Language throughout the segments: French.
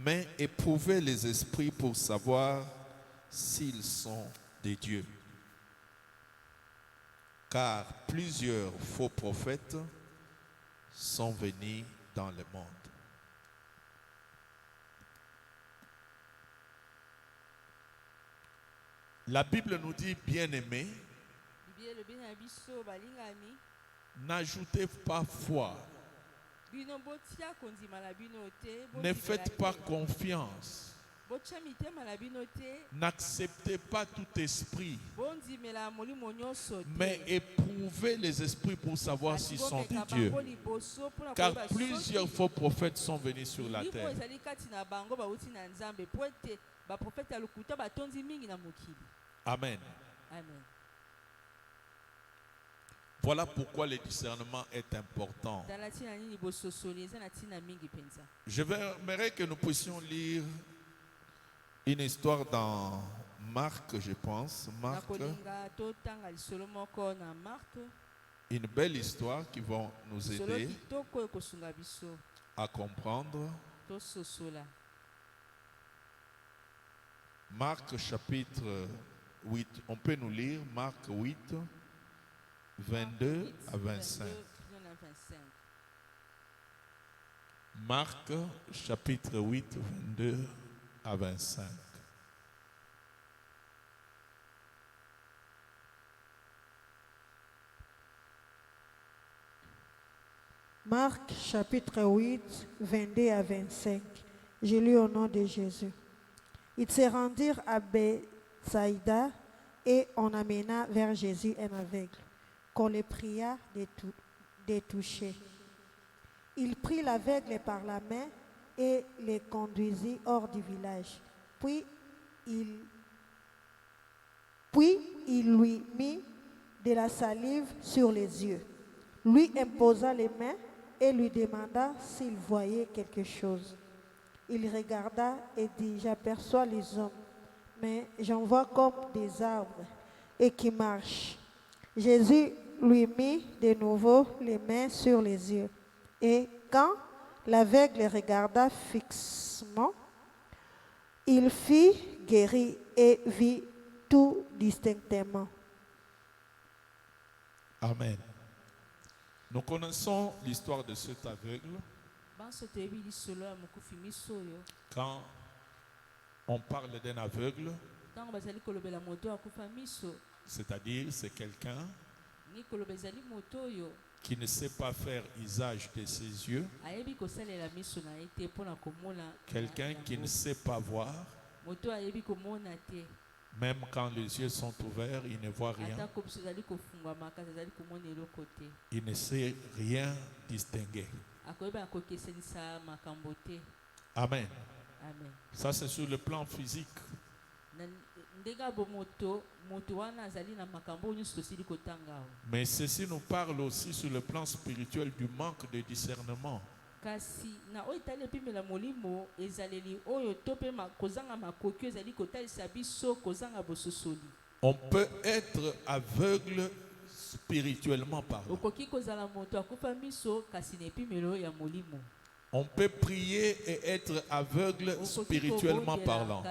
mais éprouvez les esprits pour savoir s'ils sont de Dieu. Car plusieurs faux prophètes sont venus dans le monde. La Bible nous dit, bien-aimés, n'ajoutez pas foi. Ne faites pas confiance. N'acceptez pas tout esprit, mais éprouvez les esprits pour savoir s'ils sont de Dieu. Car plusieurs faux prophètes sont venus sur la terre. Amen. Amen. Voilà pourquoi le discernement est important. J'aimerais que nous puissions lire une histoire dans Marc, je pense. Marc, une belle histoire qui va nous aider à comprendre. Marc chapitre 8. On peut nous lire Marc 8, 22 à 25. Marc chapitre 8, 22 à 25. Marc chapitre 8, 22 à 25. Je lis au nom de Jésus. Ils se rendirent à Bethsaïda et on amena vers Jésus un aveugle, qu'on le pria de toucher. Il prit l'aveugle par la main et le conduisit hors du village. Puis il lui mit de la salive sur les yeux, lui imposa les mains et lui demanda s'il voyait quelque chose. Il regarda et dit, j'aperçois les hommes, mais j'en vois comme des arbres et qui marchent. Jésus lui mit de nouveau les mains sur les yeux. Et quand l'aveugle regarda fixement, il fut guéri et vit tout distinctement. Amen. Nous connaissons l'histoire de cet aveugle. Quand on parle d'un aveugle, c'est-à-dire c'est quelqu'un qui ne sait pas faire usage de ses yeux, quelqu'un qui ne sait pas voir, même quand les yeux sont ouverts, il ne voit rien, il ne sait rien distinguer. Amen. Amen. Ça c'est sur le plan physique. Mais ceci nous parle aussi sur le plan spirituel du manque de discernement. On peut être aveugle spirituellement parlant. On peut prier et être aveugle spirituellement parlant.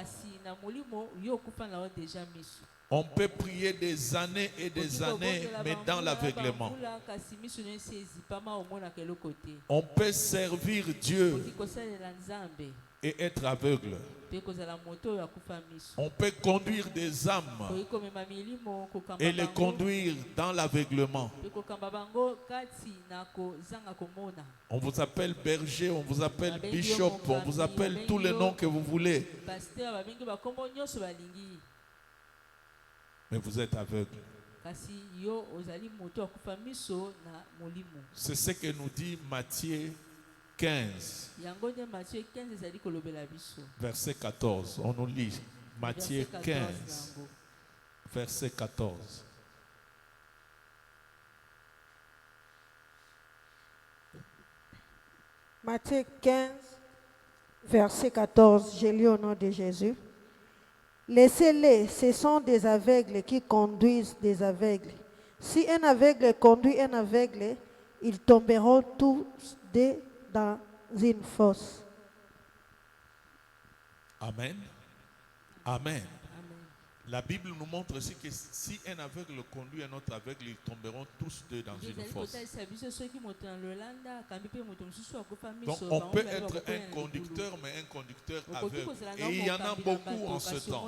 On peut prier des années et des années, mais dans l'aveuglement. On peut servir Dieu et être aveugle. On peut conduire des âmes et les conduire dans l'aveuglement. On vous appelle berger, on vous appelle bishop, on vous appelle tous les noms que vous voulez. Mais vous êtes aveugle. C'est ce que nous dit Matthieu 15, verset 14. On nous lit Matthieu 15, verset 14. Matthieu 15, verset 14. Je lis au nom de Jésus. Laissez-les, ce sont des aveugles qui conduisent des aveugles. Si un aveugle conduit un aveugle, ils tomberont tous deux dans une fosse. Amen. Amen. Amen. La Bible nous montre aussi que si un aveugle conduit un autre aveugle, ils tomberont tous deux dans une fosse. Donc on peut être un conducteur, mais un conducteur aveugle. Et il y en a beaucoup en ce temps.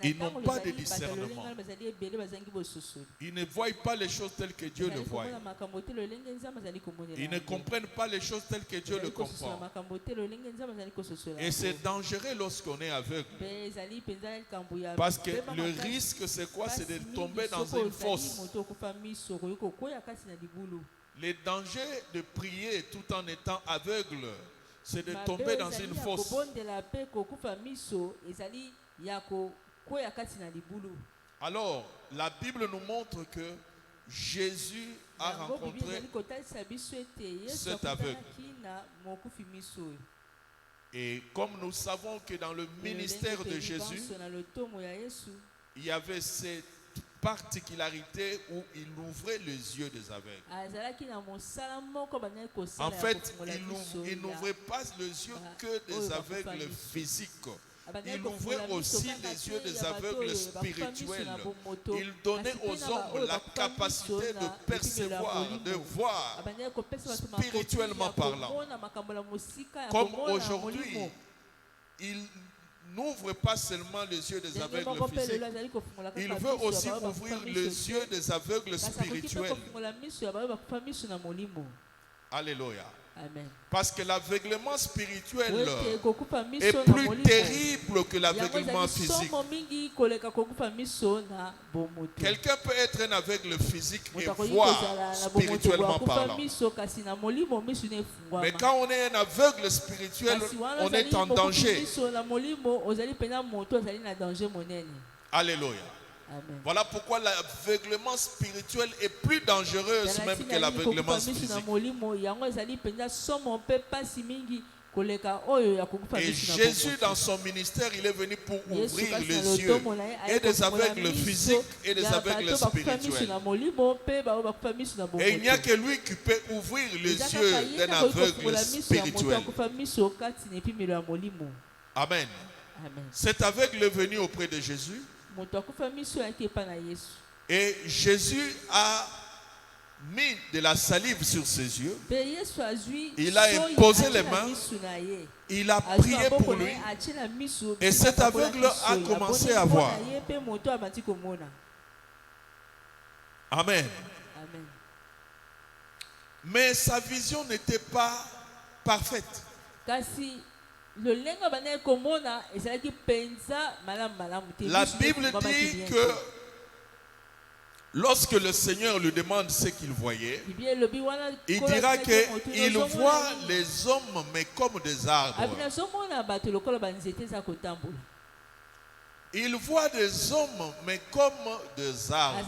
Ils n'ont pas de discernement. Ils ne voient pas les choses telles que Dieu le voit. Ils ne comprennent pas les choses telles que Dieu le comprend. Et c'est dangereux lorsqu'on est aveugle. Parce que le risque, c'est quoi? C'est de tomber dans une fosse. Le danger de prier tout en étant aveugle, c'est de tomber dans une fosse. Alors, la Bible nous montre que Jésus a rencontré cet aveugle. Et comme nous savons que dans le ministère de Jésus, il y avait cette particularité où il ouvrait les yeux des aveugles. En fait, il n'ouvrait pas les yeux que des aveugles physiques. Il ouvrait aussi les yeux des aveugles spirituels. Il donnait aux hommes la capacité de percevoir, de voir, spirituellement parlant. Comme aujourd'hui, il n'ouvre pas seulement les yeux des aveugles physiques, il veut aussi ouvrir les yeux des aveugles spirituels. Alléluia. Amen. Parce que l'aveuglement spirituel est plus terrible que l'aveuglement physique. Quelqu'un peut être un aveugle physique et voir spirituellement parlant. Mais quand on est un aveugle spirituel, on est en danger. Alléluia. Amen. Voilà pourquoi l'aveuglement spirituel est plus dangereux même que l'aveuglement physique. Et Jésus, dans son ministère, il est venu pour ouvrir les yeux et des aveugles physiques et des aveugles spirituels. Et il n'y a que lui qui peut ouvrir les yeux d'un aveugle spirituel. Amen. Cet aveugle est venu auprès de Jésus. Et Jésus a mis de la salive sur ses yeux. Il a imposé les mains. Il a prié pour lui. Et cet aveugle a commencé à voir. Amen. Mais sa vision n'était pas parfaite. La Bible dit que lorsque le Seigneur lui demande ce qu'il voyait, il dira qu'il voit les hommes mais comme des arbres. Il voit des hommes mais comme des arbres.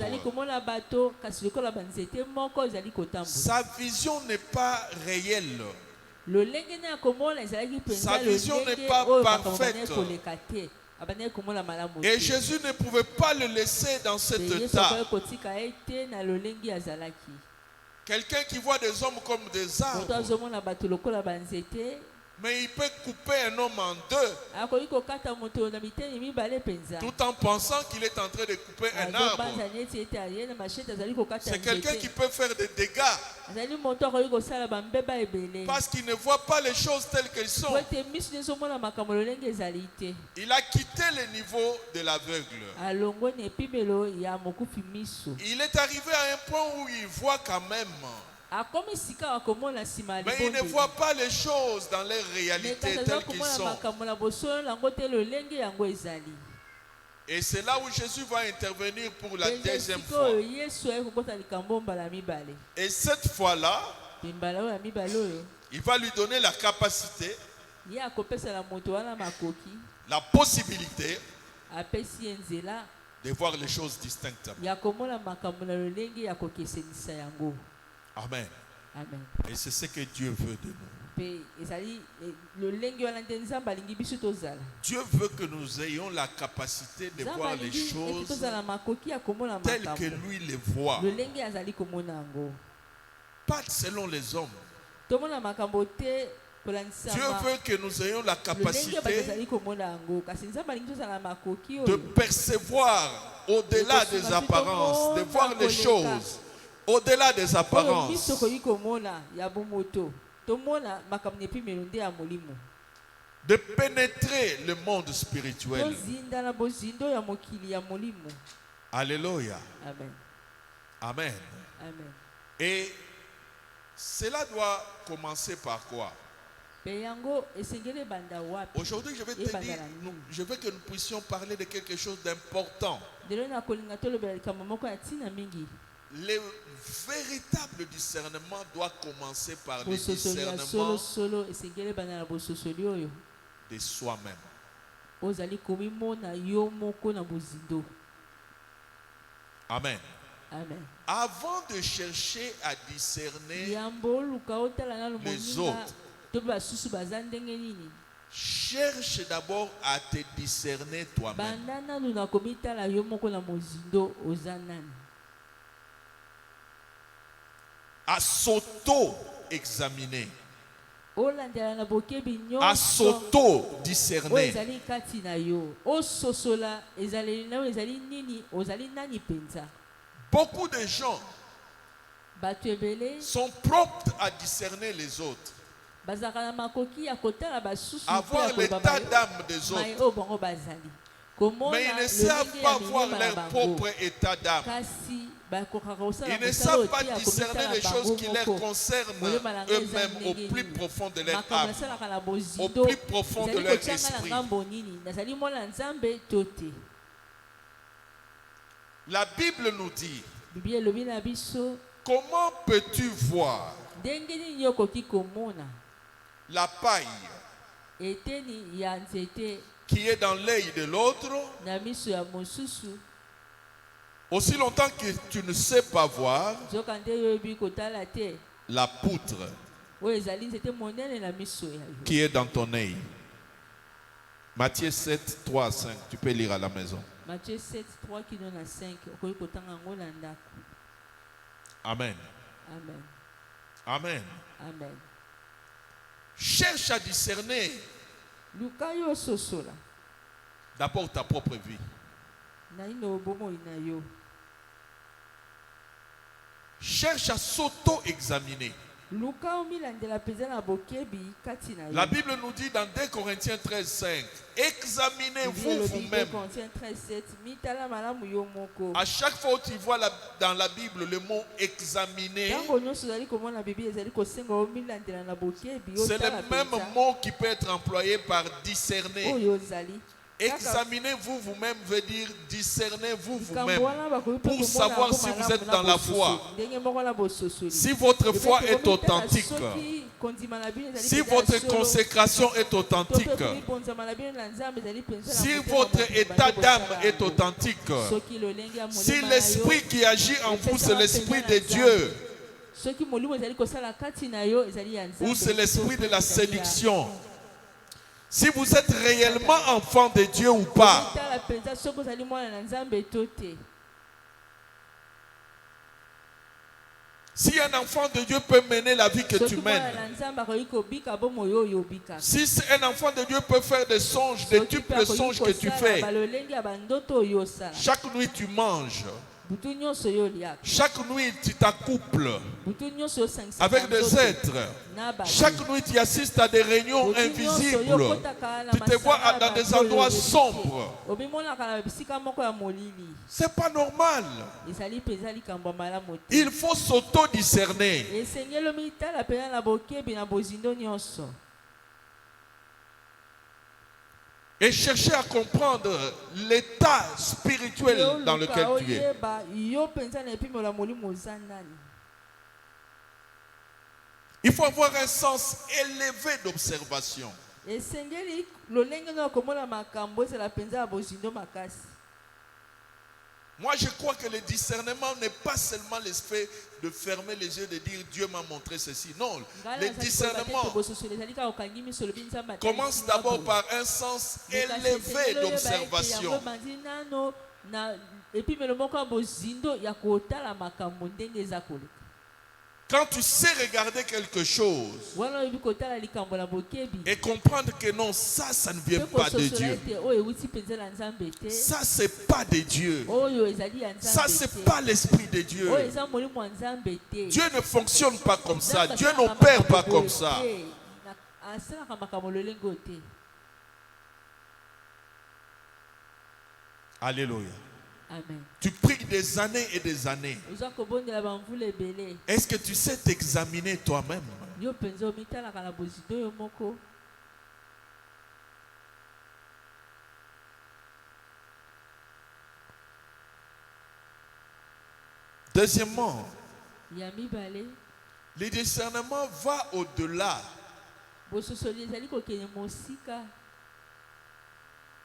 Sa vision n'est pas réelle. Sa vision n'est pas parfaite. Et Jésus ne pouvait pas le laisser dans cet état. Quelqu'un qui voit des hommes comme des arbres, mais il peut couper un homme en deux, tout en pensant qu'il est en train de couper un arbre. C'est quelqu'un qui peut faire des dégâts parce qu'il ne voit pas les choses telles qu'elles sont. Il a quitté le niveau de l'aveugle. Il est arrivé à un point où il voit quand même. Mais il ne voit pas les choses dans leur réalité telles qu'elles sont. Et c'est là où Jésus va intervenir pour la deuxième fois. Et cette fois-là, il va lui donner la capacité, la possibilité de voir les choses distinctement. Amen. Et c'est ce que Dieu veut de nous. Dieu veut que nous ayons la capacité de voir les choses telles que lui les voit. Pas selon les hommes. Dieu veut que nous ayons la capacité de percevoir au-delà des apparences, de voir les choses au-delà des apparences. De pénétrer le monde spirituel. Alléluia. Amen. Amen. Amen. Et cela doit commencer par quoi? Aujourd'hui, je vais te dire, je veux que nous puissions parler de quelque chose d'important. Le véritable discernement doit commencer par le discernement de soi-même. Amen. Amen. Avant de chercher à discerner les autres, cherche d'abord à te discerner toi-même. À s'auto-examiner. À s'auto-discerner. Beaucoup de gens sont prompts à discerner les autres, avoir l'état d'âme des autres, mais ils ne savent pas voir leur propre état d'âme. Ils ne savent pas discerner les choses qui leur concernent eux-mêmes au plus profond de leur âme, au plus profond de leur esprit. La Bible nous dit, comment peux-tu voir la paille qui est dans l'œil de l'autre aussi longtemps que tu ne sais pas voir la poutre qui est dans ton œil? Matthieu 7, 3 à 5, tu peux lire à la maison. Matthieu 7, 3 qui donne à 5. Amen. Amen. Amen. Amen. Cherche à discerner d'abord ta propre vie. Cherche à s'auto-examiner. La Bible nous dit dans 2 Corinthiens 13, 5, examinez-vous vous-même. À chaque fois où tu vois dans la Bible le mot examiner, c'est le même mot qui peut être employé par discerner. Examinez-vous vous-même veut dire discernez-vous vous-même pour savoir si vous êtes dans la foi, si votre foi est authentique, si votre consécration est authentique, si votre état d'âme est authentique, si l'esprit qui agit en vous c'est l'esprit de Dieu ou c'est l'esprit de la séduction. Si vous êtes réellement enfant de Dieu ou pas. Si un enfant de Dieu peut mener la vie que tu mènes, si un enfant de Dieu peut faire des songes, des types de songes que tu fais, chaque nuit tu manges, chaque nuit tu t'accouples avec des êtres, chaque nuit tu assistes à des réunions invisibles, tu te vois dans des endroits sombres, c'est pas normal. Il faut s'auto-discerner et chercher à comprendre l'état spirituel dans lequel tu es. Il faut avoir un sens élevé d'observation. Moi, je crois que le discernement n'est pas seulement l'aspect de fermer les yeux, de dire Dieu m'a montré ceci. Non, le discernement commence d'abord par un sens élevé d'observation. Quand tu sais regarder quelque chose et comprendre que non, ça ne vient pas de Dieu. Ça, c'est pas de Dieu. Ça, c'est pas l'esprit de Dieu. Dieu ne fonctionne pas comme ça. Dieu n'opère pas comme ça. Alléluia. Amen. Tu pries des années et des années. Est-ce que tu sais t'examiner toi-même? Deuxièmement, le discernement va au-delà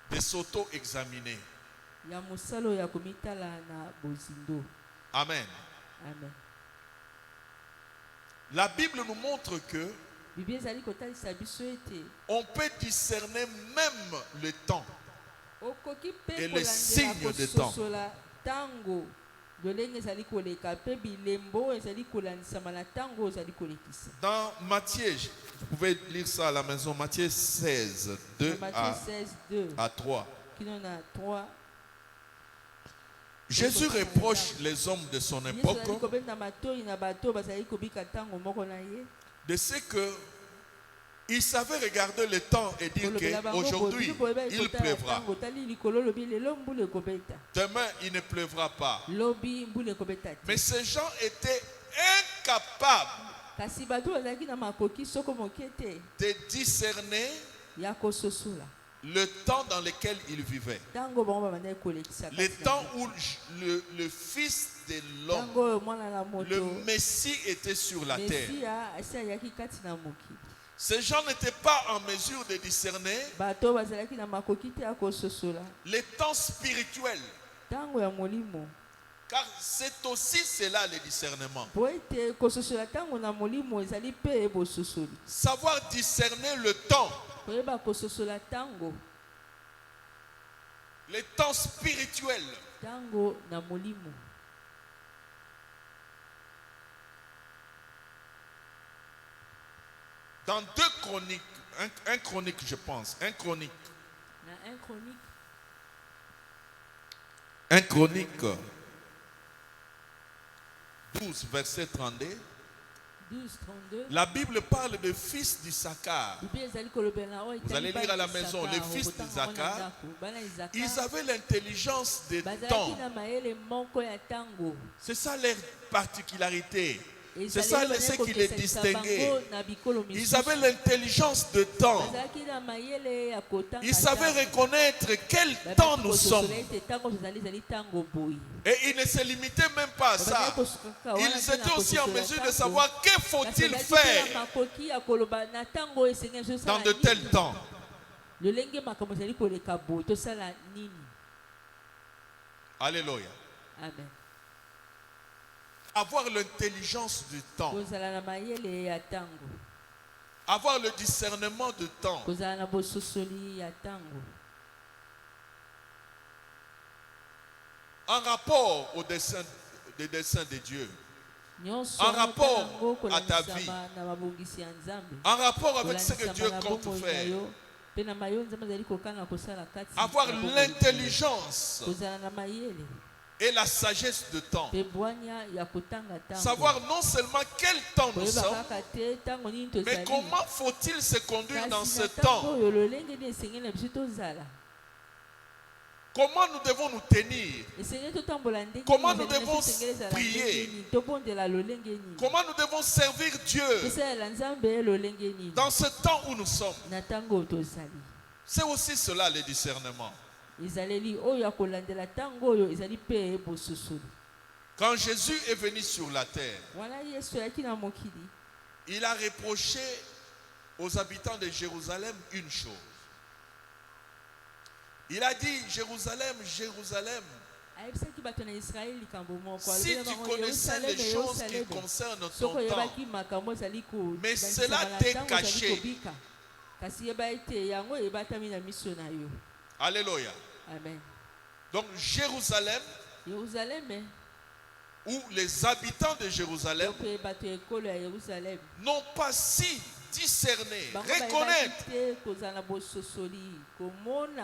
de s'auto-examiner. Amen. Amen. La Bible nous montre que on peut discerner même le temps et les signes de temps. Dans Matthieu, vous pouvez lire ça à la maison, Matthieu 16, 2 à 3. Jésus reproche les hommes de son époque de ce que ils savaient regarder le temps et dire qu'aujourd'hui il pleuvra. Demain il ne pleuvra pas. Mais ces gens étaient incapables de discerner le temps dans lequel il vivait. Le temps où le Fils de l'homme, le Messie, était sur la terre. Ces gens n'étaient pas en mesure de discerner les temps spirituels. Car c'est aussi cela le discernement. Savoir discerner le temps. Les temps spirituels. Dans 2 Chroniques, un Chronique je pense, un Chronique 12 verset 32. La Bible parle de fils d'Issachar. Vous allez lire à la maison, les fils d'Issachar, ils avaient l'intelligence des temps. C'est ça leur particularité. C'est ça ce qui les distinguait. Ils avaient l'intelligence de temps. Ils savaient reconnaître quel temps nous sommes. Et ils ne se limitaient même pas à ça. Ils étaient aussi en mesure de savoir que faut-il faire dans de tels temps. Alléluia. Amen. Avoir l'intelligence du temps. Avoir le discernement du temps. En rapport au dessein de Dieu. En rapport à ta vie. En rapport avec ce que Dieu compte faire. Avoir l'intelligence et la sagesse de temps. Savoir non seulement quel temps nous sommes, mais comment faut-il se conduire dans ce temps. Comment nous devons nous tenir. Comment nous devons prier. Comment nous devons servir Dieu dans ce temps où nous sommes. C'est aussi cela le discernement. Quand Jésus est venu sur la terre, il a reproché aux habitants de Jérusalem une chose. Il a dit, Jérusalem, Jérusalem, si tu connaissais les choses qui concernent ton temps, mais cela t'est caché. Alléluia. Amen. Donc Jérusalem où les habitants de Jérusalem n'ont pas si discerné, reconnaître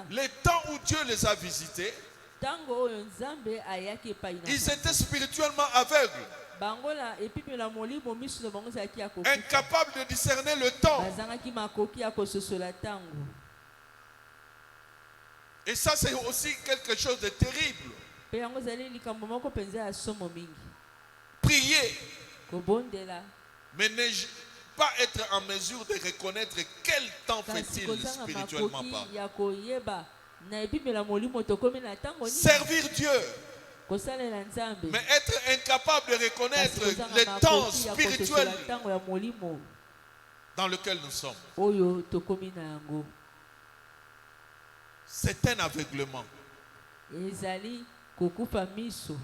les temps où Dieu les a visités. Ils étaient spirituellement aveugles, incapables de discerner le temps. Et ça, c'est aussi quelque chose de terrible. Prier, mais ne pas être en mesure de reconnaître quel temps fait-il spirituellement pas. Servir Dieu, mais être incapable de reconnaître le temps spirituel dans lequel nous sommes. C'est un aveuglement.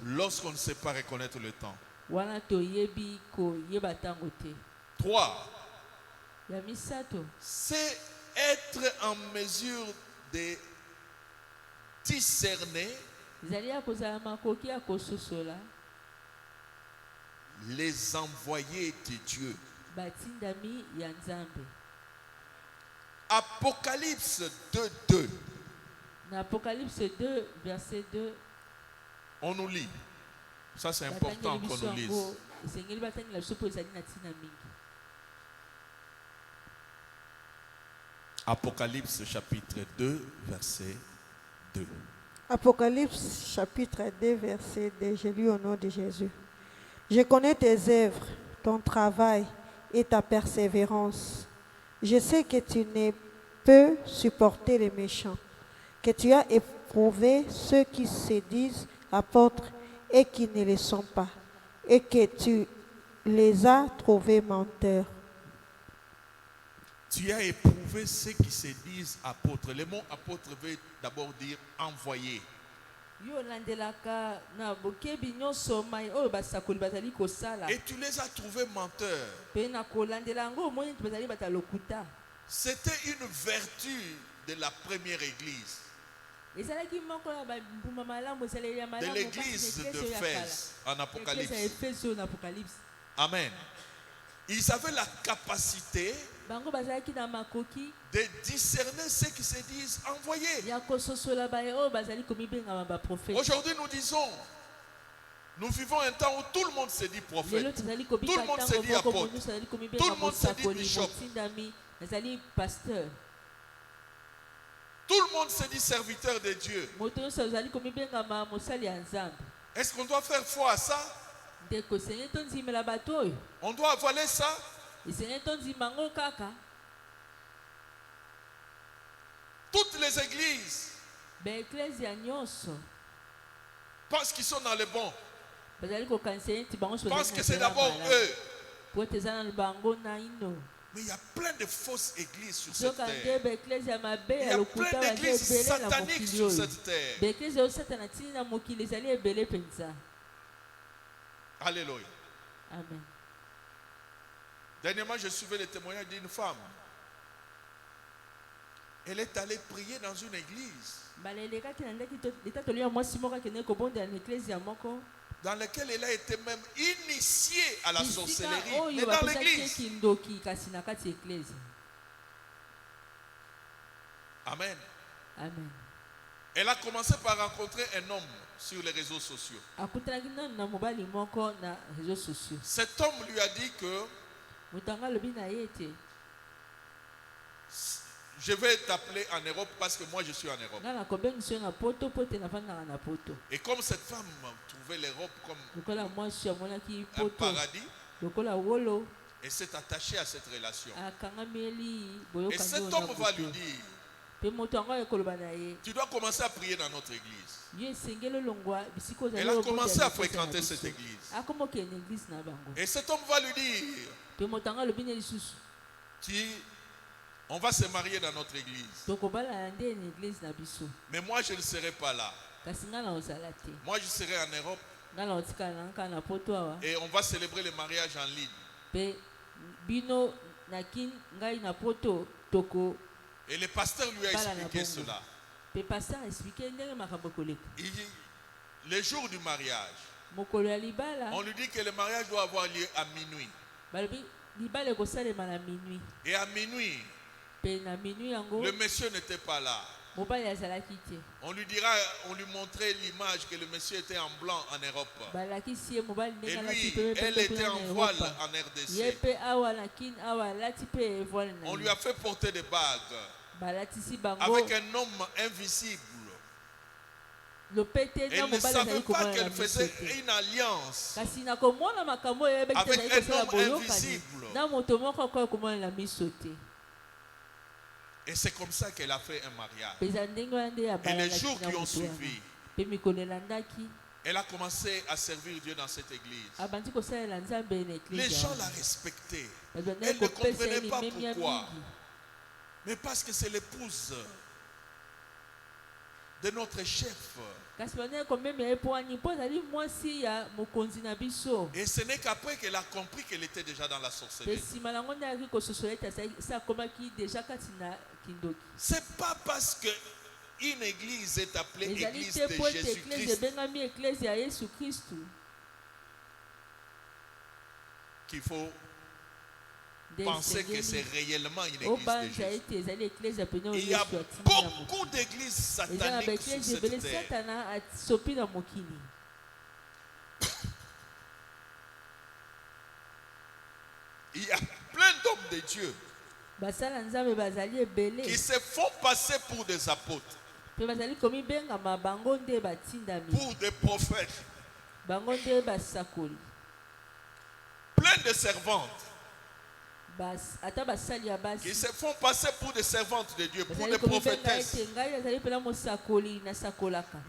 Lorsqu'on ne sait pas reconnaître le temps. 3. C'est être en mesure de discerner les envoyés de Dieu. Apocalypse 2:2. Apocalypse 2, verset 2. On nous lit. Ça, c'est important qu'on nous lise. Apocalypse chapitre 2, verset 2. Apocalypse chapitre 2, verset 2. Je lis au nom de Jésus. Je connais tes œuvres, ton travail et ta persévérance. Je sais que tu ne peux supporter les méchants, que tu as éprouvé ceux qui se disent apôtres et qui ne le sont pas, et que tu les as trouvés menteurs. Tu as éprouvé ceux qui se disent apôtres. Le mot apôtre veut d'abord dire envoyé. Et tu les as trouvés menteurs. C'était une vertu de la première église. De l'église d'Éphèse en Apocalypse. Amen. Ils avaient la capacité de discerner ceux qui se disent envoyés. Aujourd'hui, nous disons, nous vivons un temps où tout le monde se dit prophète, tout le monde se dit apôtre, tout le monde se dit bishop, tout le monde se dit serviteur de Dieu. Est-ce qu'on doit faire foi à ça? On doit avaler ça? Toutes les églises pensent qu'ils sont dans le bon. Pensent que c'est d'abord eux. Mais il y a plein de fausses églises sur cette terre. Il y a plein d'églises sataniques sur cette terre. Alléluia. Amen. Dernièrement, je suivais le témoignage d'une femme. Elle est allée prier dans une église dans laquelle elle a été même initiée à la sorcellerie. Mais dans l'église. Amen. Amen. Elle a commencé par rencontrer un homme sur les réseaux sociaux. Cet homme lui a dit que je vais t'appeler en Europe parce que moi je suis en Europe. Et comme cette femme trouvait l'Europe comme un paradis, elle s'est attachée à cette relation. Et cet homme va lui dire, tu dois commencer à prier dans notre église. Elle a commencé à fréquenter cette église. Et cet homme va lui dire, on va se marier dans notre église. Mais moi je ne serai pas là. Moi je serai en Europe. Et on va célébrer le mariage en ligne. Et le pasteur lui a expliqué cela. Le jour du mariage, On lui dit que le mariage doit avoir lieu à minuit. Et à minuit, le monsieur n'était pas là. On lui dira, on lui montrait l'image que le monsieur était en blanc en Europe. Et lui, elle était en voile en RDC. On lui a fait porter des bagues avec un homme invisible. Elle ne savait pas qu'elle faisait une alliance avec un homme invisible. Et c'est comme ça qu'elle a fait un mariage. Et les jours qui ont suivi, elle a commencé à servir Dieu dans cette église. Les gens la respectaient. Elle ne comprenait pas pourquoi. Mais parce que c'est l'épouse de notre chef. Et ce n'est qu'après qu'elle a compris qu'elle était déjà dans la sorcellerie. C'est pas parce que une église est appelée église de Jésus-Christ qu'il faut penser que c'est réellement une église de Jésus. Il y a beaucoup d'églises sataniques sur cette terre. Il y a plein d'hommes de Dieu qui se font passer pour des apôtres, pour des prophètes, plein de servantes qui se font passer pour des servantes de Dieu, pour des prophétesses,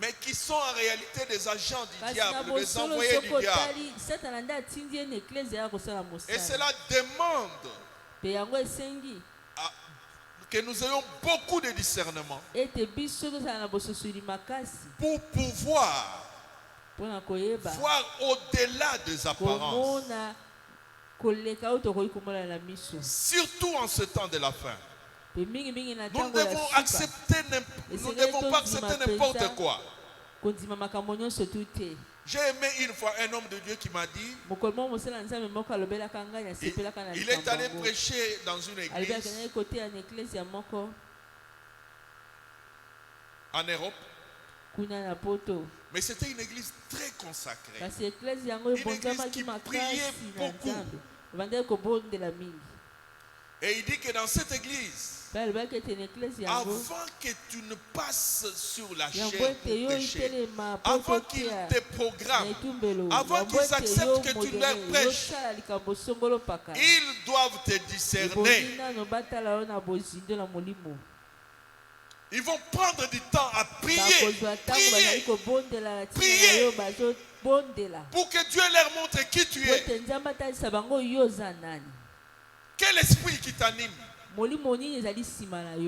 mais qui sont en réalité des agents du diable, des envoyés du diable. Et cela demande que nous ayons beaucoup de discernement pour pouvoir voir au-delà des apparences. Surtout en ce temps de la fin. Nous ne devons pas accepter n'importe quoi. J'ai aimé une fois un homme de Dieu qui m'a dit, il est allé prêcher dans une église en Europe. Mais c'était une église très consacrée. Une église qui priait beaucoup. Et il dit que dans cette église, avant que tu ne passes sur la chair pour pécher, avant qu'ils te programment, avant qu'ils acceptent que tu leur prêches, ils doivent te discerner. Ils vont prendre du temps à prier, prier pour que Dieu leur montre qui tu es. Quel esprit qui t'anime?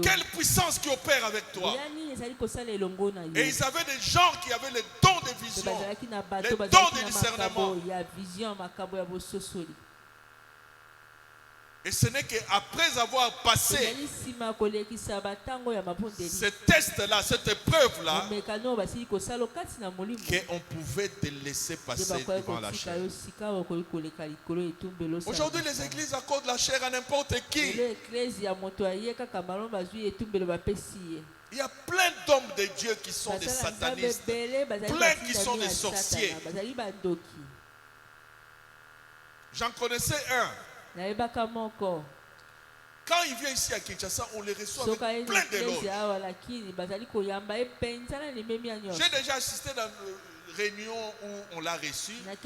Quelle puissance qui opère avec toi? Et ils avaient des gens qui avaient le don de vision, le don de discernement. Et ce n'est qu'après avoir passé ce test-là, cette épreuve-là, qu'on pouvait te laisser passer devant la chair. Aujourd'hui, les églises accordent la chair à n'importe qui. Il y a plein d'hommes de Dieu qui sont des satanistes, plein qui sont des sorciers. J'en connaissais un. Quand il vient ici à Kinshasa, on les reçoit avec plein d'éloges. J'ai déjà assisté dans une réunion où on l'a reçu. Mais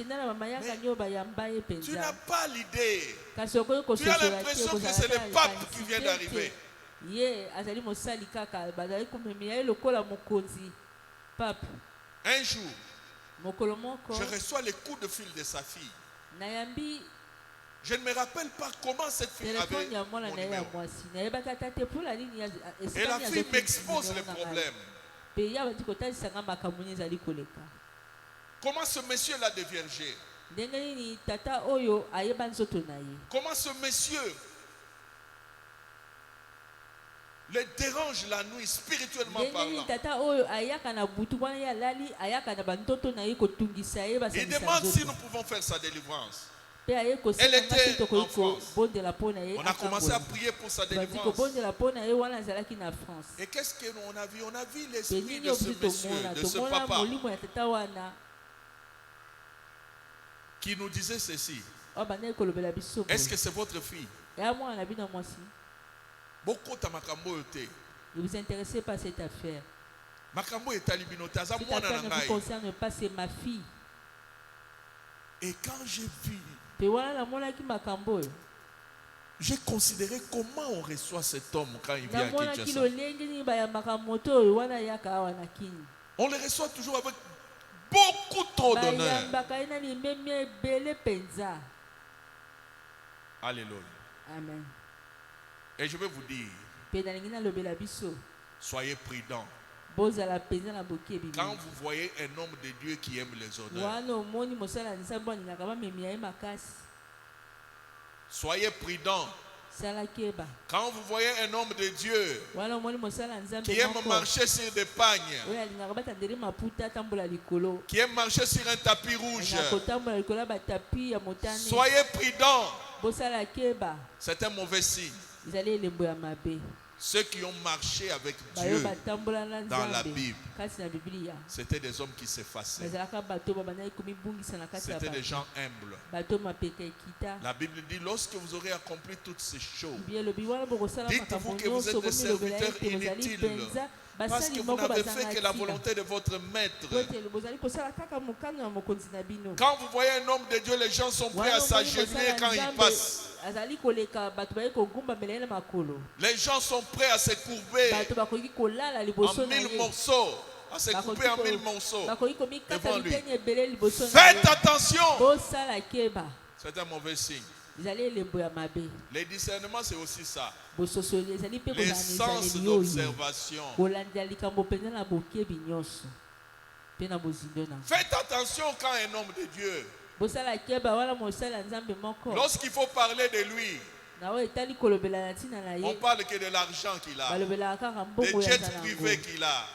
tu n'as pas l'idée. Tu as l'impression que c'est le pape qui vient d'arriver. Un jour, je reçois les coups de fil de sa fille. Je ne me rappelle pas comment cette fille avait mon numéro. Et la fille m'expose le problème. Comment ce monsieur-là devient vierge? Comment ce monsieur, les dérange la nuit spirituellement parlant. Il demande si nous pouvons faire sa délivrance. Elle était en France. On a commencé à prier pour sa délivrance. Et qu'est-ce qu'on a vu? On a vu l'esprit de ce monsieur, de ce papa, qui nous disait ceci. Est-ce que c'est votre fille? Ne vous intéressez pas à cette affaire. Cette affaire ne vous concerne pas, c'est ma fille. Et quand j'ai vu, j'ai considéré comment on reçoit cet homme quand il vient à Kinshasa. On le reçoit toujours avec beaucoup trop d'honneur. Alléluia. Amen. Et je vais vous dire, soyez prudents. Quand vous voyez un homme de Dieu qui aime les honneurs, soyez prudents. Quand vous voyez un homme de Dieu qui aime marcher sur des pagnes, qui aime marcher sur un tapis rouge, soyez prudents. C'est un mauvais signe. Ceux qui ont marché avec Dieu dans la Bible, c'était des hommes qui s'effaçaient. C'était des gens humbles. La Bible dit, lorsque vous aurez accompli toutes ces choses, dites-vous que vous êtes des serviteurs inutiles, parce que vous n'avez fait que la volonté de votre maître. Quand vous voyez un homme de Dieu, les gens sont prêts à s'agenouiller quand il passe. Les gens sont prêts à se courber en 1000 morceaux, à se couper en 1000 morceaux devant lui. Faites attention. C'est un mauvais signe. Les discernements, c'est aussi ça. Les sens d'observation. Faites attention quand un homme de Dieu, lorsqu'il faut parler de lui, on parle que de l'argent qu'il a, des jets privés qu'il a,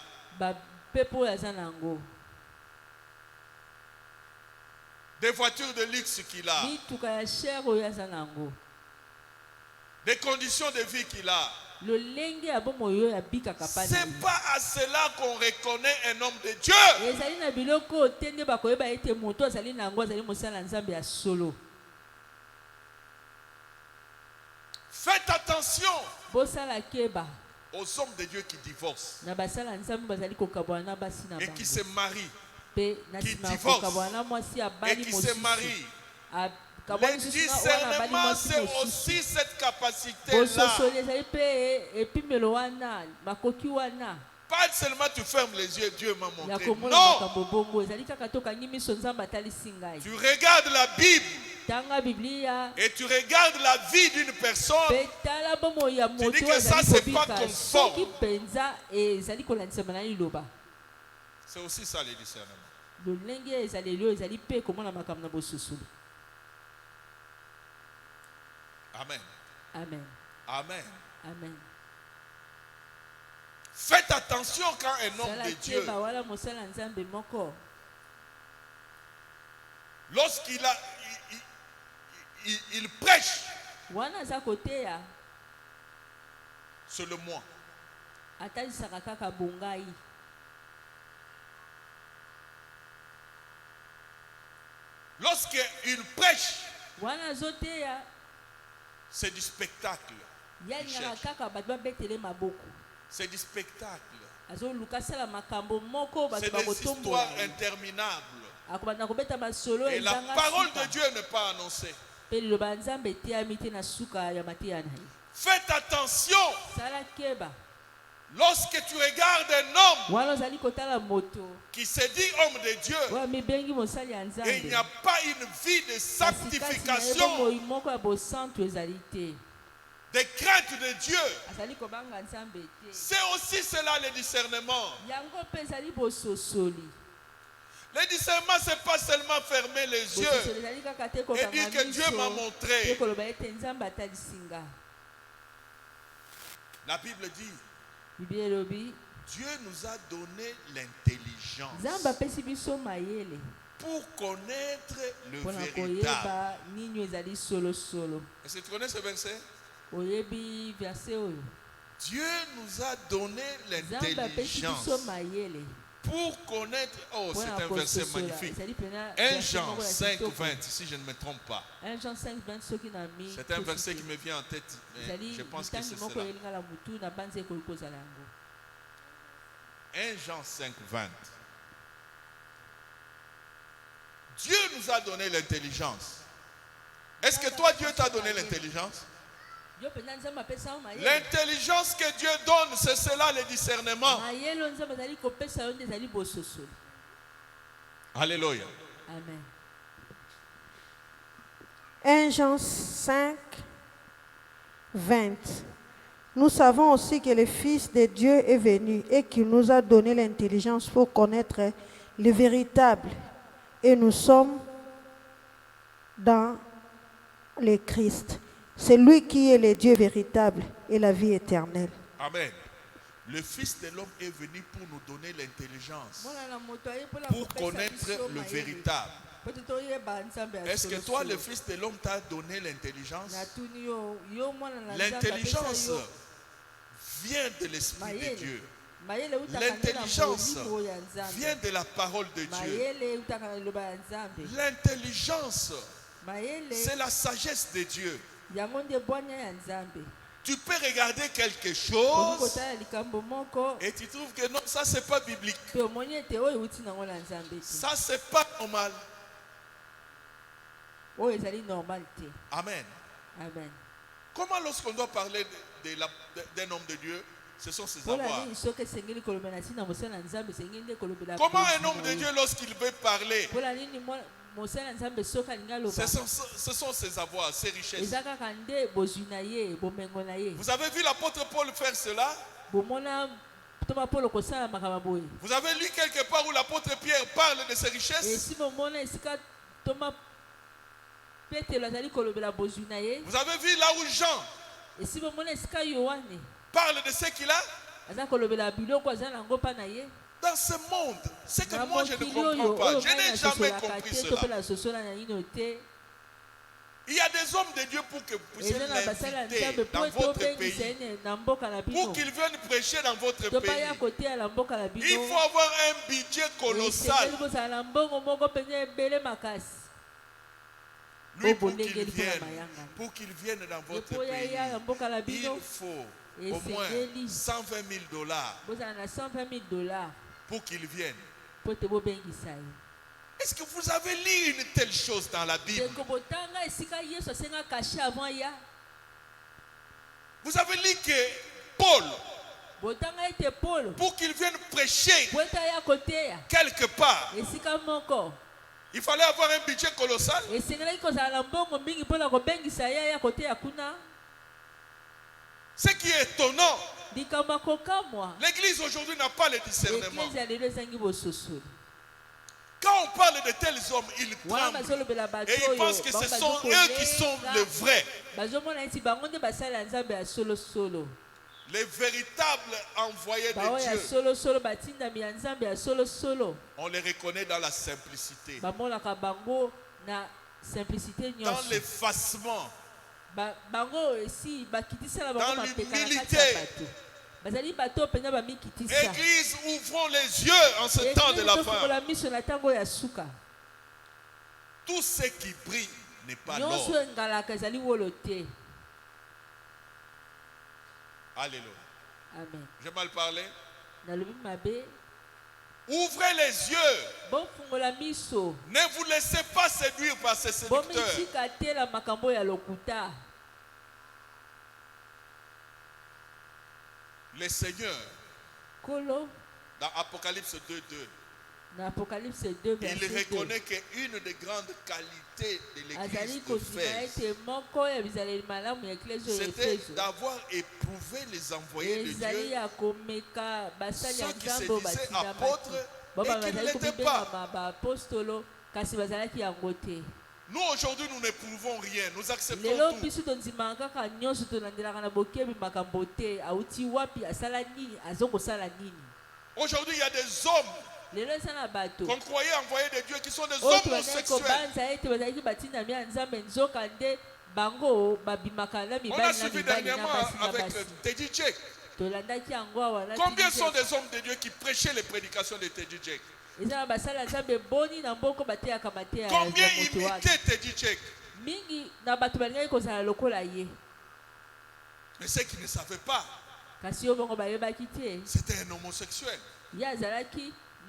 des voitures de luxe qu'il a, des conditions de vie qu'il a. C'est pas à cela qu'on reconnaît un homme de Dieu. Faites attention aux hommes de Dieu qui divorcent et qui se marient, qui divorcent et qui se marient. Le discernement, c'est aussi cette capacité-là. Pas seulement tu fermes les yeux, Dieu m'a montré. Non! Tu regardes la Bible et tu regardes la vie d'une personne. Tu dis que ça, c'est pas conforme. C'est aussi ça le discernement. Amen. Amen. Amen. Amen. Faites attention quand un homme de Dieu, lorsqu'il il prêche, c'est le moi. Lorsqu'il prêche, c'est du spectacle. C'est du spectacle. C'est des histoires interminables. Et la parole de Dieu n'est pas annoncée. Faites attention. Lorsque tu regardes un homme qui se dit homme de Dieu et il n'y a pas une vie de sanctification, de crainte de Dieu, c'est aussi cela le discernement. Le discernement, ce n'est pas seulement fermer les yeux et dire que Dieu m'a montré. La Bible dit, Dieu nous a donné l'intelligence pour connaître le véritable. Est-ce que tu connais ce verset? Dieu nous a donné l'intelligence pour connaître. Oh, c'est un verset magnifique. 1 Jean 5, 20, si je ne me trompe pas. C'est un verset qui me vient en tête. Mais je pense que c'est cela. 1 Jean 5, 20. Dieu nous a donné l'intelligence. Est-ce que toi, Dieu t'a donné l'intelligence? L'intelligence que Dieu donne, c'est cela le discernement. Alléluia. Amen. 1 Jean 5, 20. Nous savons aussi que le Fils de Dieu est venu et qu'il nous a donné l'intelligence pour connaître le véritable. Et nous sommes dans le Christ. C'est lui qui est le Dieu véritable et la vie éternelle. Amen. Le Fils de l'homme est venu pour nous donner l'intelligence, pour connaître le véritable. Est-ce que toi, le Fils de l'homme, t'a donné l'intelligence? L'intelligence vient de l'Esprit de Dieu. L'intelligence vient de la parole de Dieu. L'intelligence, c'est la sagesse de Dieu. Tu peux regarder quelque chose et tu trouves que non, ça c'est pas biblique. Ça c'est pas normal. Amen. Amen. Comment lorsqu'on doit parler d'un homme de Dieu, ce sont ses avoirs. Comment un homme de Dieu lorsqu'il veut parler, ce sont ses avoirs, ses richesses. Vous avez vu l'apôtre Paul faire cela? Vous avez lu quelque part où l'apôtre Pierre parle de ses richesses? Vous avez vu là où Jean parle de ce qu'il a? Dans ce monde, c'est que moi je ne comprends pas. Je n'ai jamais compris cela. Il y a des hommes de Dieu pour que vous puissiez l'inviter dans votre pays, pour qu'ils viennent prêcher dans votre pays. Il faut avoir un budget colossal. Lui, pour qu'il vienne dans votre pays, il faut au moins 120 000 $ pour qu'il vienne. Est-ce que vous avez lu une telle chose dans la Bible? Vous avez lu que Paul, pour qu'il vienne prêcher quelque part, il fallait avoir un budget colossal. Ce qui est étonnant, l'église aujourd'hui n'a pas le discernement. Quand on parle de tels hommes, ils tremblent et ils pensent que ce sont eux qui sont les vrais. Les véritables envoyés de Dieu. On les reconnaît dans la simplicité, dans l'effacement, dans l'humilité. Église, ouvrons les yeux en ce temps de la fin. Tout ce qui brille n'est pas l'or. Alléluia. Amen. J'ai mal parlé. Ouvrez les yeux. Ne vous laissez pas séduire par ces séducteurs. Le Seigneur, dans Apocalypse 2:2, il reconnaît qu'une des grandes qualités de l'église d'Éphèse, c'était d'avoir éprouvé les envoyés de Dieu, ceux qui se disaient apôtres et qui ne l'étaient pas. Nous aujourd'hui nous n'éprouvons rien, nous acceptons tout. Aujourd'hui il y a des hommes qu'on croyait envoyer de Dieu qui sont des homosexuels. On a suivi dernièrement avec Teddy Jake. Combien sont des hommes de Dieu qui prêchaient les prédications de Teddy Jake? Combien imitaient Teddy Jake? Mais ceux qui ne savaient pas, c'était un homosexuel.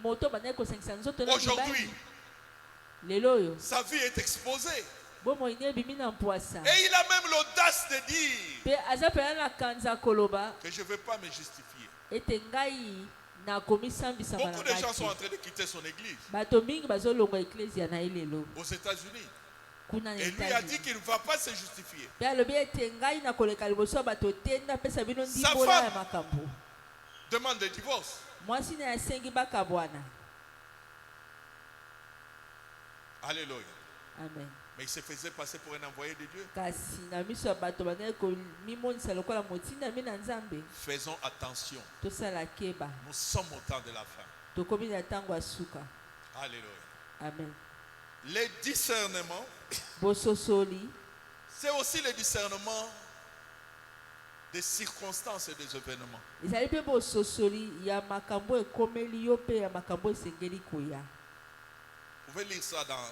Aujourd'hui, sa vie est exposée. Et il a même l'audace de dire que je ne veux pas me justifier. Beaucoup de gens sont en train de quitter son église aux États-Unis. Et lui a dit qu'il ne va pas se justifier. Sa femme demande le divorce. Alléluia. Amen. Mais il se faisait passer pour un envoyé de Dieu. Faisons attention. Nous sommes au temps de la fin. Alléluia. Amen. Les discernements, c'est aussi le discernement des circonstances et des événements. Vous pouvez lire ça dans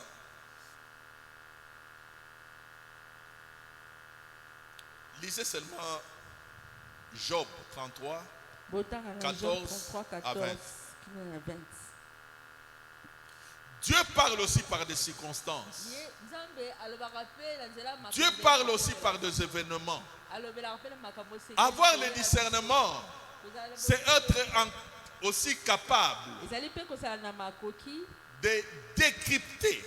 lisez seulement Job 33, 14 à 20. Dieu parle aussi par des circonstances. Dieu parle aussi par des événements. Avoir le discernement, c'est être aussi capable de décrypter,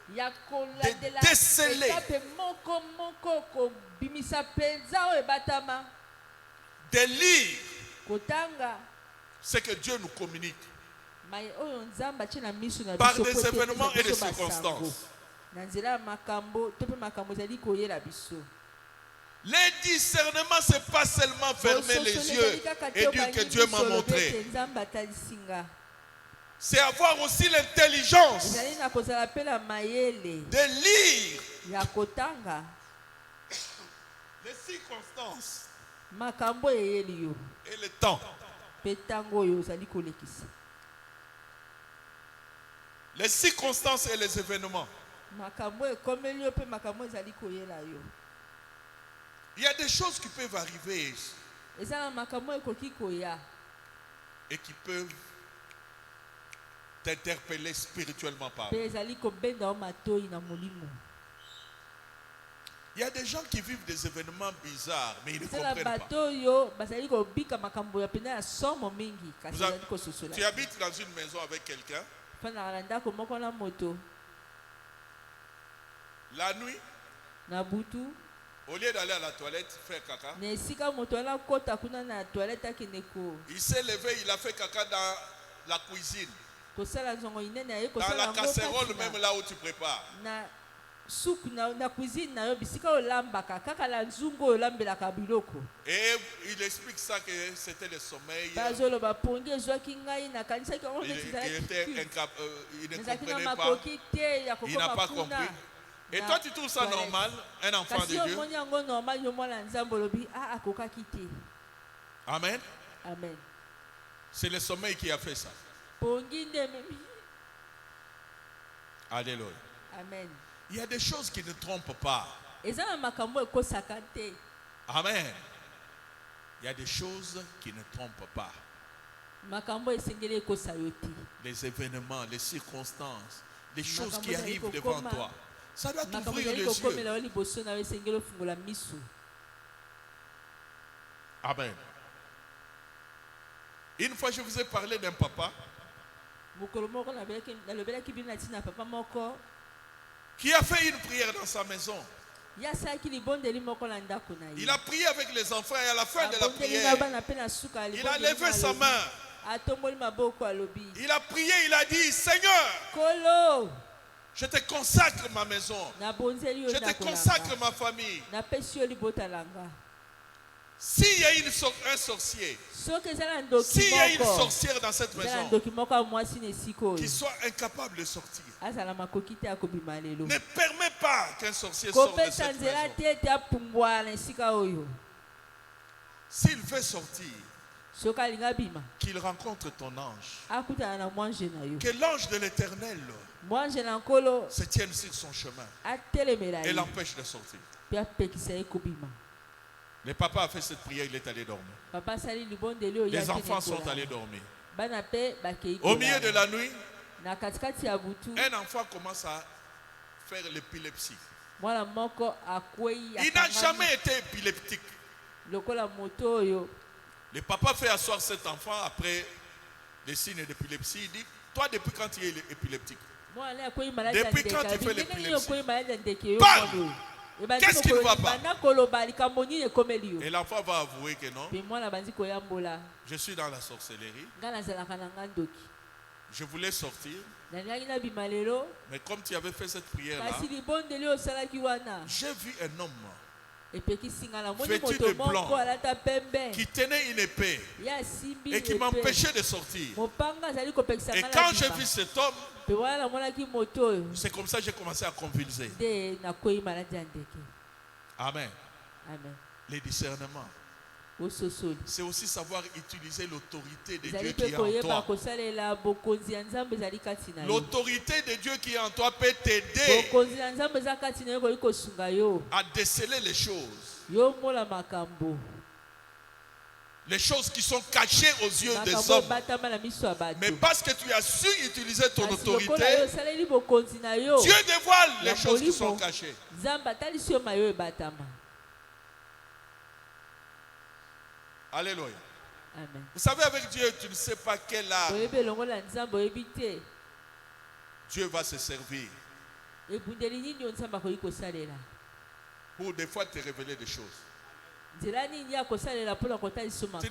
de déceler, de lire ce que Dieu nous communique par des événements et des circonstances. Les discernements, ce n'est pas seulement fermer les yeux et dire que Dieu m'a montré. C'est avoir aussi l'intelligence de lire les circonstances et le temps. Les circonstances et les événements. Il y a des choses qui peuvent arriver et qui peuvent t'interpeller spirituellement parlant. Il y a des gens qui vivent des événements bizarres, mais ils ne comprennent pas. Tu habites dans une maison avec quelqu'un. La nuit, au lieu d'aller à la toilette faire caca, il s'est levé, il a fait caca dans la cuisine. Dans la casserole même là où tu prépares. Et il explique ça que c'était le sommeil. Il ne comprenait pas. Il n'a pas compris. Et toi tu trouves ça normal, un enfant de Dieu? Amen. Amen. C'est le sommeil qui a fait ça. Alléluia. Amen. Il y a des choses qui ne trompent pas. Amen. Il y a des choses qui ne trompent pas. Les événements, les circonstances, les choses qui arrivent devant toi. Ça doit t'ouvrir les yeux. Amen. Une fois, je vous ai parlé d'un papa qui a fait une prière dans sa maison. Il a prié avec les enfants et à la fin de la prière, il a levé sa main. Il a prié, il a dit, Seigneur, Je te consacre ma maison. Je te consacre ma famille. S'il y a un sorcier, s'il y a une sorcière dans cette maison qui soit incapable de sortir, ne permets pas qu'un sorcier sorte de cette maison. S'il veut sortir, qu'il rencontre ton ange. Que l'ange de l'Éternel se tienne sur son chemin et l'empêche de sortir. Le papa a fait cette prière, il est allé dormir. Les enfants sont allés dormir. Au milieu de la nuit, un enfant commence à faire l'épilepsie. Il n'a jamais été épileptique. Le papa fait asseoir cet enfant après des signes d'épilepsie. Il dit, toi depuis quand tu es épileptique? Depuis quand tu fais l'épilepsie? Parle! Qu'est-ce qui ne va pas? Et l'enfant va avouer que non. Je suis dans la sorcellerie. Je voulais sortir. Mais comme tu avais fait cette prière-là, j'ai vu un homme vêtu de blanc qui tenait une épée et qui m'empêchait de sortir. Et quand j'ai vu cet homme, c'est comme ça que j'ai commencé à convulser. Amen. Les discernements, c'est aussi savoir utiliser l'autorité de Dieu qui est en toi. L'autorité de Dieu qui est en toi peut t'aider à déceler les choses. Les choses qui sont cachées aux yeux des hommes. Mais parce que tu as su utiliser ton autorité, Dieu dévoile les choses qui sont cachées. Alléluia. Amen. Vous savez, avec Dieu, tu ne sais pas quelle arme Dieu va se servir pour des fois te révéler des choses. Tu ne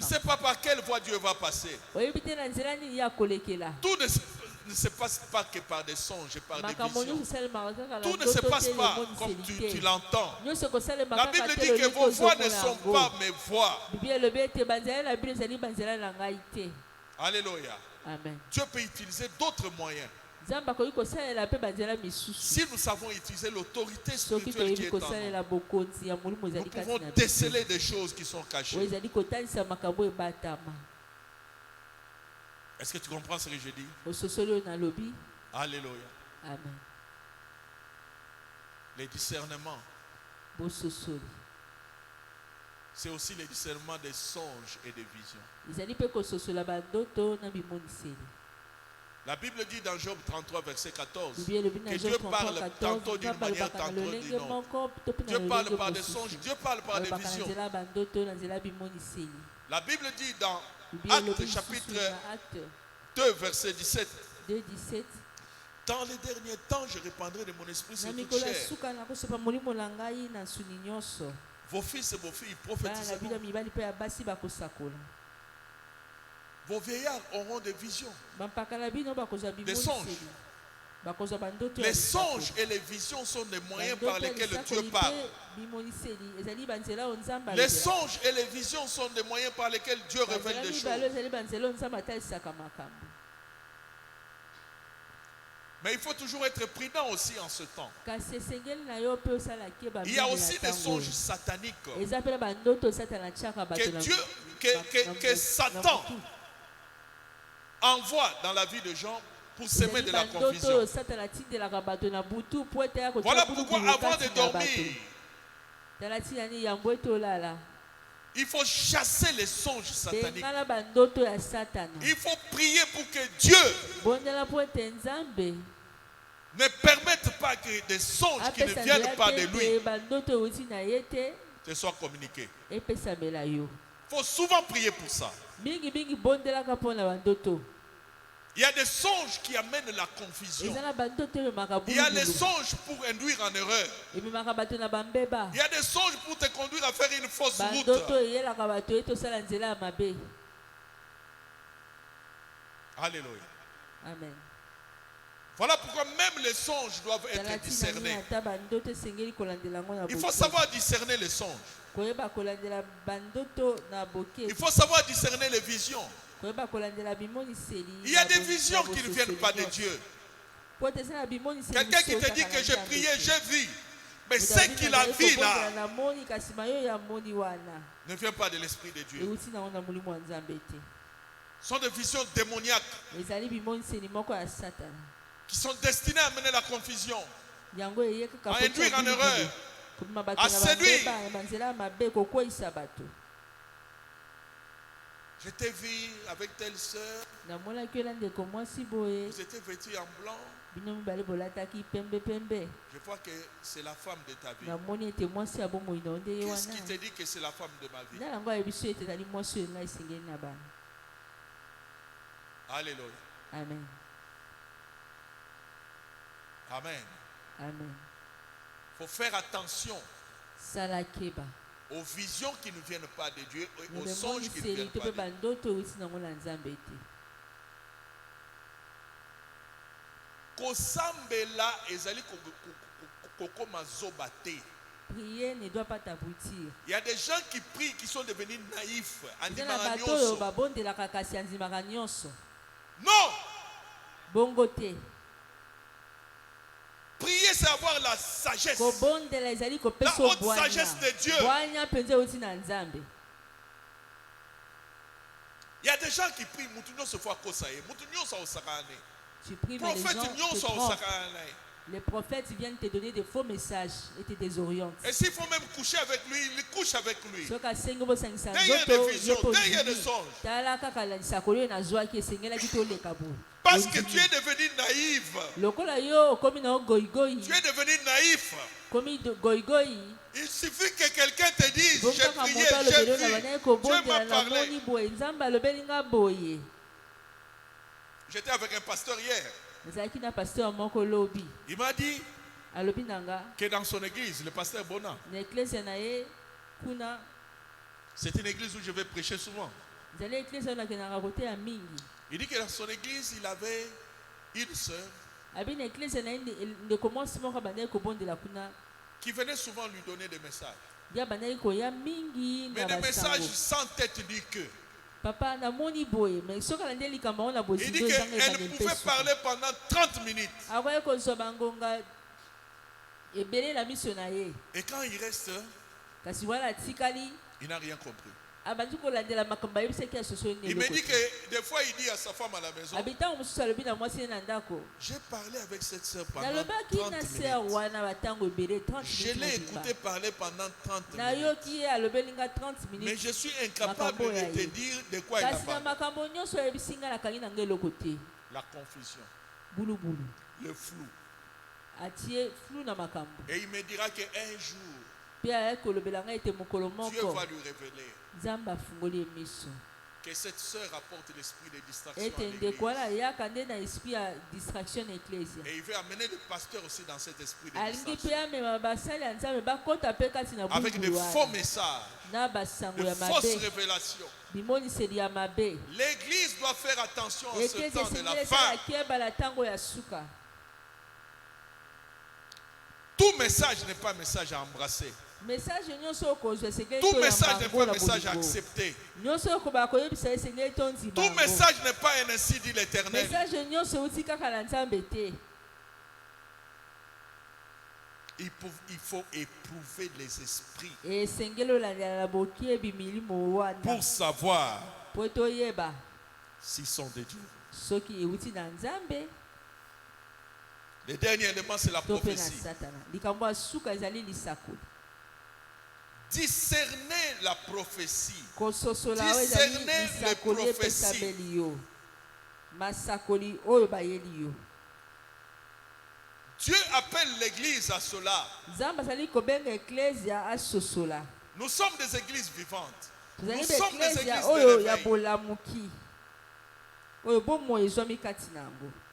sais pas par quelle voie Dieu va passer. Tout ne se passe pas que par des songes et par des visions. Tout ne se passe pas comme tu l'entends. La Bible dit que vos voix ne sont pas mes voix. Alléluia. Amen. Dieu peut utiliser d'autres moyens. Si nous savons utiliser l'autorité spirituelle qui est en nous, nous pouvons déceler des choses qui sont cachées. Est-ce que tu comprends ce que je dis? Alléluia. Amen. Les discernements, c'est aussi les discernements des songes et des visions. La Bible dit dans Job 33, verset 14, que Dieu parle tantôt d'une manière, tantôt d'une autre. Dieu parle par des songes, Dieu parle par des visions. La Bible dit dans Actes chapitre 2, verset 17, dans les derniers temps, je répandrai de mon esprit sur toute chair. Vos fils et vos filles prophétiseront. Vos vieillards auront des visions, des songes. Les songes et les visions sont des moyens par lesquels Dieu parle. Les songes et les visions sont des moyens par lesquels Dieu révèle des choses. Mais il faut toujours être prudent aussi en ce temps. Il y a aussi des songes sataniques que Satan envoie dans la vie de gens pour semer de la confusion. Voilà pourquoi avant de dormir, il faut chasser les songes sataniques. Il faut prier pour que Dieu ne permette pas que des songes qui ne viennent pas de lui te soient communiqués. Il faut souvent prier pour ça. Il y a des songes qui amènent la confusion. Il y a des songes pour induire en erreur. Il y a des songes pour te conduire à faire une fausse route. Alléluia. Amen. Voilà pourquoi même les songes doivent être discernés. Il faut savoir discerner les songes. Il faut savoir discerner les visions. Il y a des visions qui ne viennent pas de Dieu. Quelqu'un qui te dit que j'ai prié, j'ai vu. Mais ce qu'il a vu là ne vient pas de l'Esprit de Dieu. Ce sont des visions démoniaques qui sont destinées à amener la confusion, à induire en erreur, à séduire. Je t'ai vu avec telle sœur, vous étiez vêtus en blanc. Je vois que c'est la femme de ta vie. Qu'est-ce qui te dit que c'est la femme de ma vie? Alléluia. Amen. Amen. Amen. Il faut faire attention aux visions qui ne viennent pas de Dieu et aux songes qui ne viennent pas de Dieu. Prier ne doit pas t'aboutir. Il y a des gens qui prient qui sont devenus naïfs. Non. Bongote. Prier, c'est avoir la sagesse. La haute sagesse de Dieu. Il y a des gens qui prient. Tu pries, mais les gens te trompent. Les prophètes viennent te donner de faux messages et te désorientent. Et s'il faut même coucher avec lui, il couche avec lui. Dès il y a des visions, dès il y a des songes. Parce que tu es devenu naïf. Tu es devenu naïf. Il suffit que quelqu'un te dise, j'ai prié, j'ai vu, Dieu m'a parlé. J'étais avec un pasteur hier. Il m'a dit que dans son église, le pasteur Bona, c'est une église où je vais prêcher souvent. Il dit que dans son église, il avait une sœur qui venait souvent lui donner des messages. Mais des messages sans tête ni queue. Il dit qu'elle pouvait parler pendant 30 minutes. Et quand il reste, il n'a rien compris. Il me dit que des fois il dit à sa femme à la maison, j'ai parlé avec cette soeur pendant 30 minutes. Je l'ai écouté parler pendant 30 minutes. Mais je suis incapable de te dire de quoi il a parlé. La confusion. Le flou. Et il me dira qu'un jour, Dieu va lui révéler que cette sœur apporte l'esprit de distraction à l'église. Et il veut amener le pasteur aussi dans cet esprit de distraction. Avec de faux messages, de fausses révélations. L'église doit faire attention à ce temps de la fin. Tout message n'est pas un message à embrasser. Tout message n'est pas un message à accepter. Tout message n'est pas un ainsi dit l'Éternel. Il faut éprouver les esprits pour savoir s'ils sont de Dieu. Le dernier élément, c'est la prophétie. Discerner la prophétie. Discerner les prophéties. Dieu appelle l'église à cela. Nous sommes des églises vivantes. Nous sommes des églises de réveil.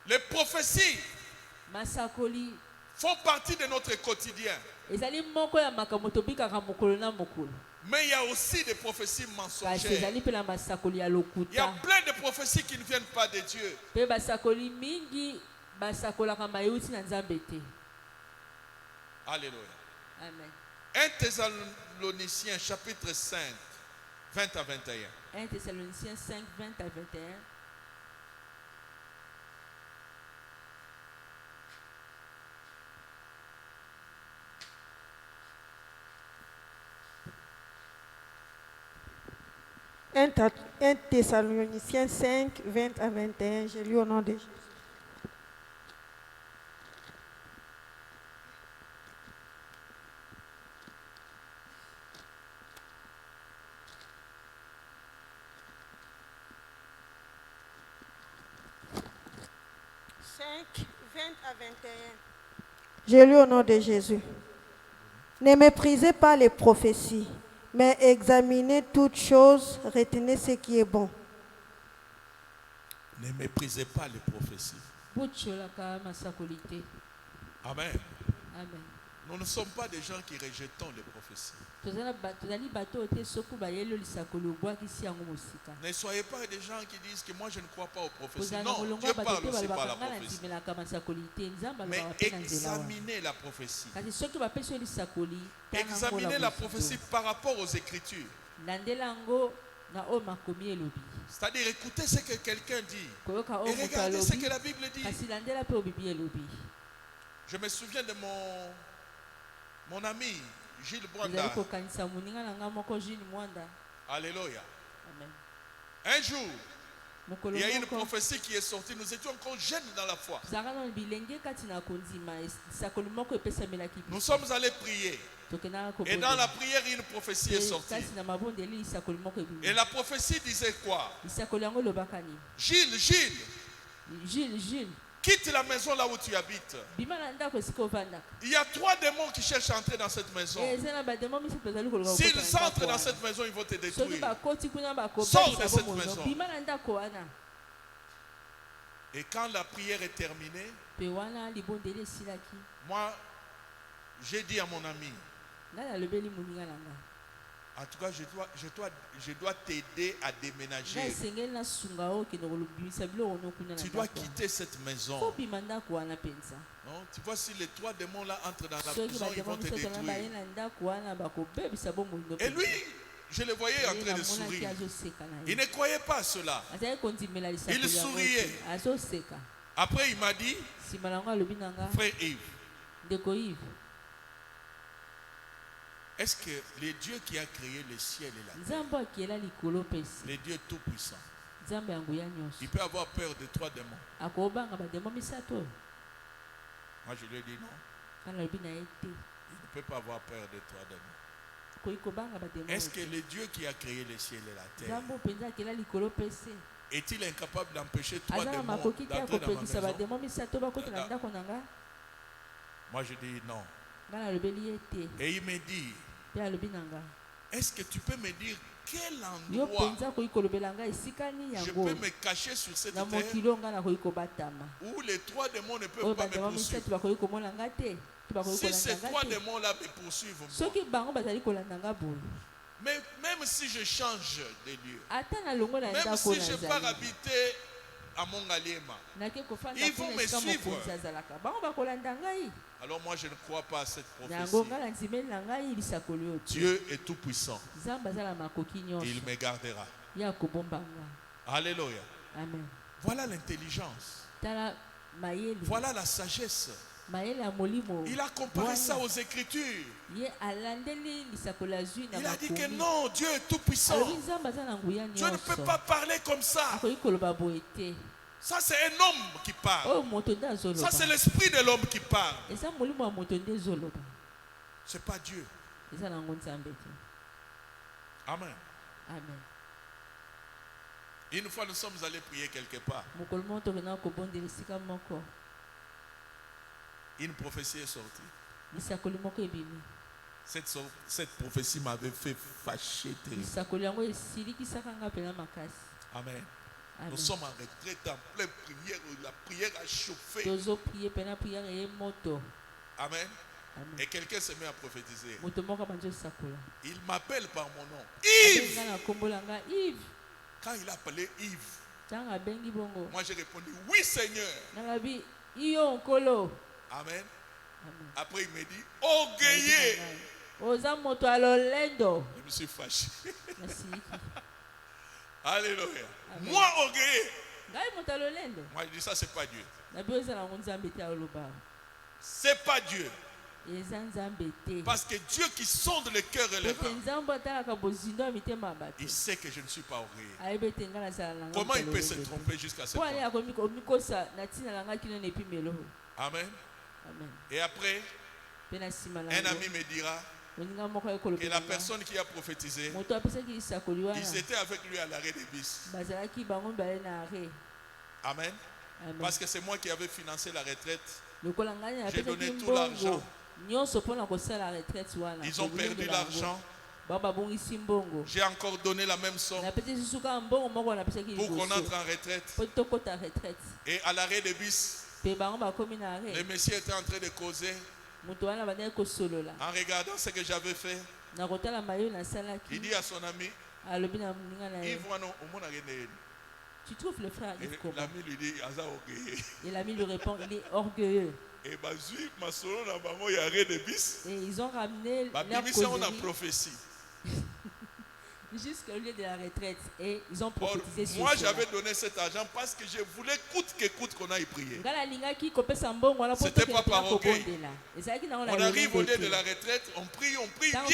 Les prophéties font partie de notre quotidien. Mais il y a aussi des prophéties mensongères. Il y a plein de prophéties qui ne viennent pas de Dieu. Alléluia. Amen. 1 Thessaloniciens chapitre 5, 20 à 21. 1 Thessaloniciens 5, 20 à 21. Un Thessaloniciens 5, 20 à 21. Je lis au nom de Jésus. Je lis au nom de Jésus. Ne méprisez pas les prophéties, mais examinez toutes choses, retenez ce qui est bon. Ne méprisez pas les prophéties. Amen. Amen. Nous ne sommes pas des gens qui rejetons les prophéties. Ne soyez pas des gens qui disent que moi je ne crois pas aux prophéties. Non, Dieu parle aussi par la prophétie. Mais examinez la prophétie. Examinez la prophétie par rapport aux Écritures. C'est-à-dire écoutez ce que quelqu'un dit et regardez ce que la Bible dit. Je me souviens de mon ami Gilles Mwanda. Alléluia. Un jour, il y a une prophétie qui est sortie. Nous étions encore jeunes dans la foi. Nous sommes allés prier. Et dans la prière, une prophétie est sortie. Et la prophétie disait quoi? Gilles, quitte la maison là où tu habites. Il y a 3 démons qui cherchent à entrer dans cette maison. S'ils entrent dans cette maison, ils vont te détruire. Sors de cette maison. Et quand la prière est terminée, moi, j'ai dit à mon ami, en tout cas, je dois t'aider à déménager. Tu dois quitter cette maison. Non, tu vois, si les 3 démons là entrent dans la maison, ils vont te détruire. Et lui, je le voyais en train de sourire. Il ne croyait pas à cela. Il souriait. Après, il m'a dit, frère Yves, est-ce que le Dieu qui a créé le ciel et la terre, le Dieu tout-puissant, il peut avoir peur de 3 démons? Moi, je lui ai dit non. Il ne peut pas avoir peur de 3 démons. Est-ce que le Dieu qui a créé le ciel et la terre, est-il incapable d'empêcher 3 démons d'entrer dans ma maison? Moi, je dis non. Et il me dit, est-ce que tu peux me dire quel endroit je peux me cacher sur cette terre où les 3 démons ne peuvent pas me poursuivre? Si ces 3 démons-là me poursuivent, mais même si je change de lieu, même si je pars habiter à Mongaliema, ils vont me suivre. Alors moi je ne crois pas à cette prophétie. Dieu est tout puissant. Il me gardera. Alléluia. Amen. Voilà l'intelligence. Voilà la sagesse. Il a comparé ça aux Écritures. Il a dit que non, Dieu est tout puissant. Dieu ne peut pas parler comme ça. Ça c'est un homme qui parle. Ça c'est l'esprit de l'homme qui parle. C'est pas Dieu. Amen. Amen. Une fois nous sommes allés prier quelque part. Une prophétie est sortie. Cette prophétie m'avait fait fâcher terriblement. Amen. Nous sommes en retraite en pleine prière. La prière a chauffé. Amen. Et quelqu'un se met à prophétiser. Il m'appelle par mon nom. Yves. Quand il a appelé Yves, moi j'ai répondu oui Seigneur. Amen. Après, il me dit, orgueilleux. Je me suis fâché. Alléluia. Moi, orgueilleux. Moi, je dis ça, c'est pas Dieu. C'est pas Dieu. Parce que Dieu qui sonde le cœur et le rein, il sait que je ne suis pas orgueilleux. Comment il peut se tromper jusqu'à ce point? Amen. Et après, un ami me dira que la personne qui a prophétisé, ils étaient avec lui à l'arrêt des bus. Amen. Parce que c'est moi qui avais financé la retraite. J'ai donné tout l'argent. Ils ont perdu l'argent. J'ai encore donné la même somme pour qu'on entre en retraite. Et à l'arrêt des bus, le monsieur était en train de causer. En regardant ce que j'avais fait, il dit à son ami, Yves, tu trouves le frère Yves comment? L'ami lui dit, et l'ami lui répond, il est orgueilleux. Et ils ont ramené leur prophétie jusqu'au lieu de la retraite et ils ont prophétisé sur moi j'avais donné cet argent parce que je voulais coûte que coûte qu'on aille prier. C'était pas par orgueil. On arrive au lieu de la retraite, on prie bien. Et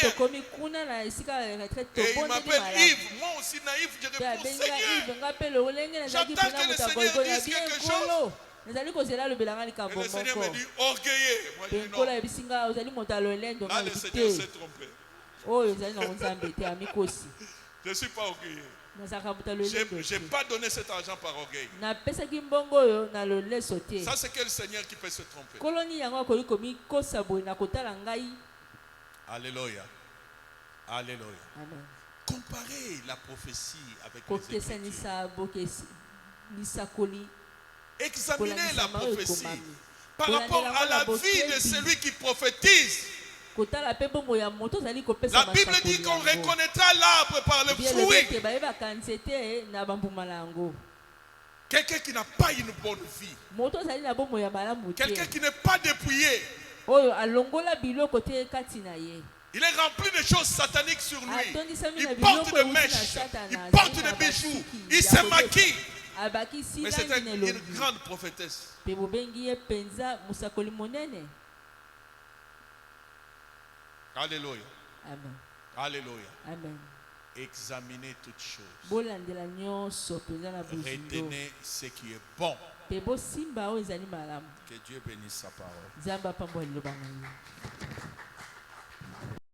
il m'appelle Yves, moi aussi naïf, je réponds Seigneur, j'attends que le Seigneur dise quelque chose. Et le Seigneur me dit orgueilleux. Moi je dis non. Là le Seigneur s'est trompé. Je ne suis pas orgueilleux. Je n'ai pas donné cet argent par orgueil. Ça c'est quel Seigneur qui peut se tromper? Alléluia. Alléluia. Comparez la prophétie avec les Écritures. Examinez la prophétie par rapport à la vie de celui qui prophétise. La Bible dit qu'on reconnaîtra l'arbre par le fruit. Quelqu'un qui n'a pas une bonne vie. Quelqu'un qui n'est pas dépouillé. Il est rempli de choses sataniques sur lui. Il porte des mèches. Il porte des bijoux. Il se maquille. Mais c'était une grande prophétesse. Alléluia. Amen. Alléluia. Amen. Examinez toutes choses. Retenez ce qui est bon. Que Dieu bénisse sa parole.